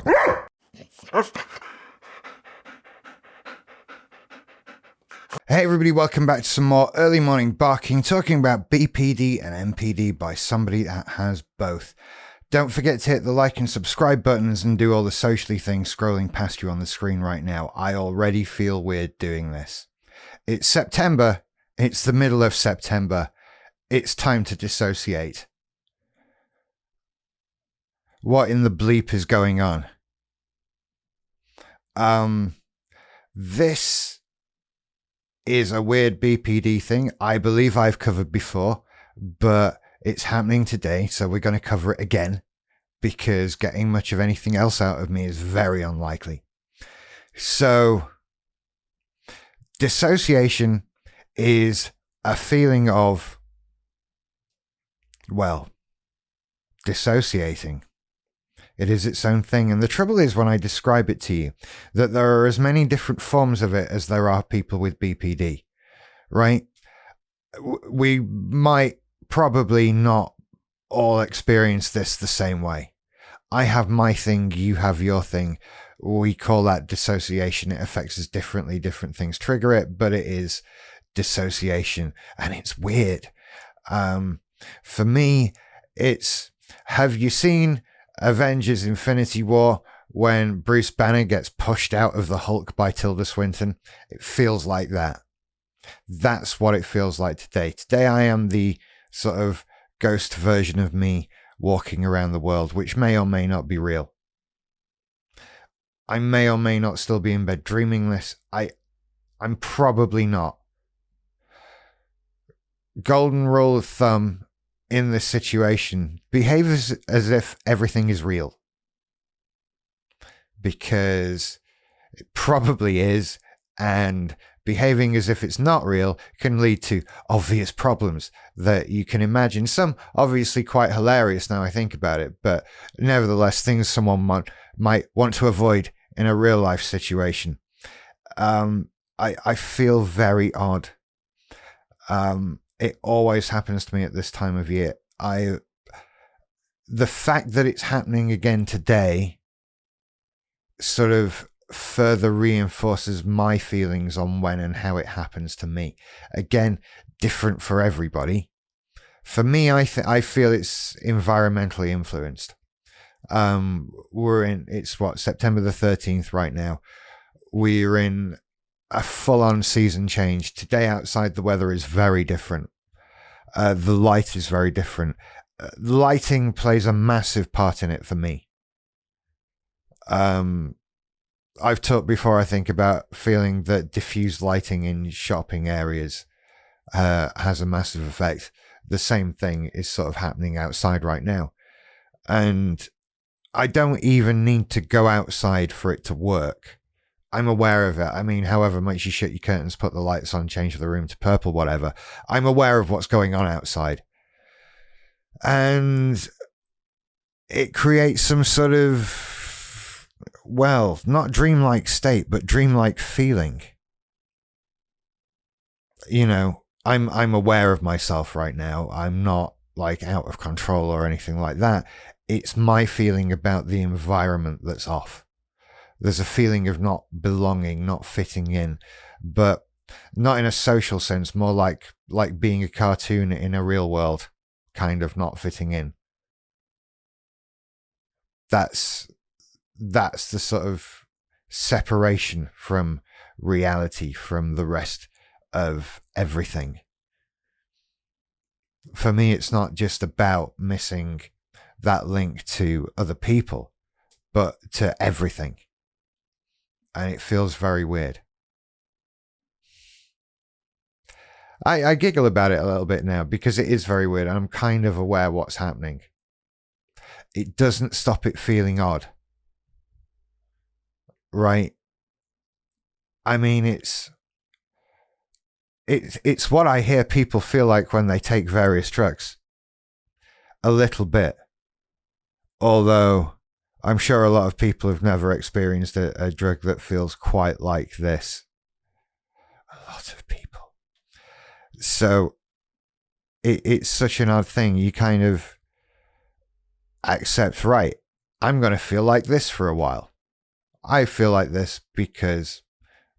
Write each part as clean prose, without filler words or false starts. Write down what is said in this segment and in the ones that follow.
Hey everybody, welcome back to some more early morning barking, talking about BPD and MPD by somebody that has both. Don't forget to hit the like and subscribe buttons and do all the socially things scrolling past you on the screen right now. I already feel weird doing this. It's September. It's the middle of September. It's time to dissociate. What in the bleep is going on? This is a weird BPD thing I believe I've covered before, but it's happening today, so we're going to cover it again because getting much of anything else out of me is very unlikely. So, dissociation is a feeling of, well, dissociating. It is its own thing. And the trouble is, when I describe it to you, that there are as many different forms of it as there are people with BPD, right? We might probably not all experience this the same way. I have my thing, you have your thing. We call that dissociation. It affects us differently. Different things trigger it, but it is dissociation, and it's weird. For me, it's, have you seen Avengers Infinity War when Bruce Banner gets pushed out of the Hulk by Tilda Swinton? It feels like that. That's what it feels like today. Today I am the sort of ghost version of me walking around the world, which may or may not be real. I may or may not still be in bed dreaming this. I'm probably not. Golden rule of thumb in this situation: behave as if everything is real. Because it probably is, and behaving as if it's not real can lead to obvious problems that you can imagine. Some obviously quite hilarious now I think about it, but nevertheless things someone might want to avoid in a real life situation. I feel very odd. It always happens to me at this time of year. The fact that it's happening again today sort of further reinforces my feelings on when and how it happens to me. Again, different for everybody. For me, I feel it's environmentally influenced. It's September the 13th right now. We're in a full-on season change. Today outside the weather is very different. The light is very different. Lighting plays a massive part in it for me. I've talked before, I think, about feeling that diffused lighting in shopping areas has a massive effect. The same thing is sort of happening outside right now. And I don't even need to go outside for it to work. I'm aware of it. I mean, however much you shut your curtains, put the lights on, change the room to purple, whatever, I'm aware of what's going on outside. And it creates some sort of, well, not dreamlike state, but dreamlike feeling. You know, I'm aware of myself right now. I'm not like out of control or anything like that. It's my feeling about the environment that's off. There's a feeling of not belonging, not fitting in, but not in a social sense, more like being a cartoon in a real world, kind of not fitting in. That's the sort of separation from reality, from the rest of everything. For me, it's not just about missing that link to other people, but to everything. And it feels very weird. I giggle about it a little bit now because it is very weird and I'm kind of aware what's happening. It doesn't stop it feeling odd. Right? I mean, it's what I hear people feel like when they take various drugs. A little bit. Although I'm sure a lot of people have never experienced a drug that feels quite like this. A lot of people. So it's such an odd thing. You kind of accept, right, I'm going to feel like this for a while. I feel like this because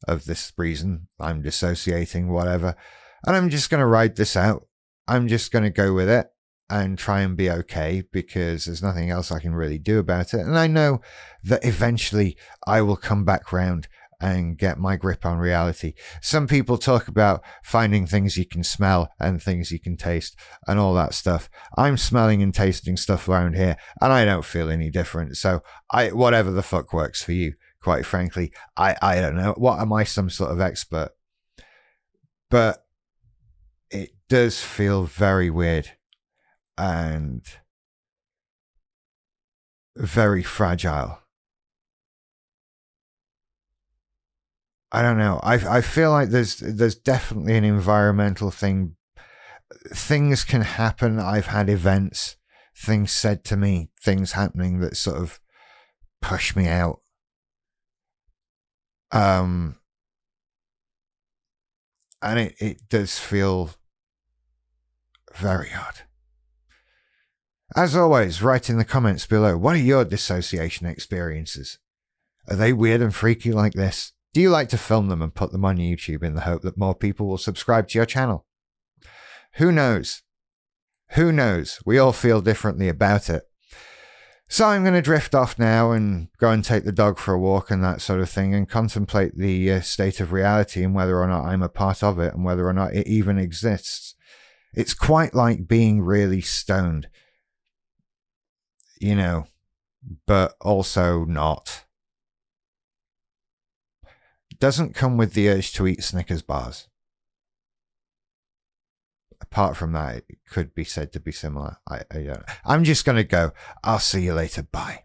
of this reason. I'm dissociating, whatever. And I'm just going to ride this out. I'm just going to go with it and try and be okay because there's nothing else I can really do about it. And I know that eventually I will come back round and get my grip on reality. Some people talk about finding things you can smell and things you can taste and all that stuff. I'm smelling and tasting stuff around here and I don't feel any different. So whatever the fuck works for you, quite frankly, I don't know. What am I, some sort of expert? But it does feel very weird and very fragile. I don't know. I feel like there's definitely an environmental thing. Things can happen. I've had events, things said to me, things happening that sort of push me out. And it does feel very odd. As always, write in the comments below, what are your dissociation experiences? Are they weird and freaky like this? Do you like to film them and put them on YouTube in the hope that more people will subscribe to your channel? Who knows? Who knows? We all feel differently about it. So I'm going to drift off now and go and take the dog for a walk and that sort of thing and contemplate the state of reality and whether or not I'm a part of it and whether or not it even exists. It's quite like being really stoned, you know, but also not. Doesn't come with the urge to eat Snickers bars. Apart from that, it could be said to be similar. I don't know. I'm just going to go. I'll see you later. Bye.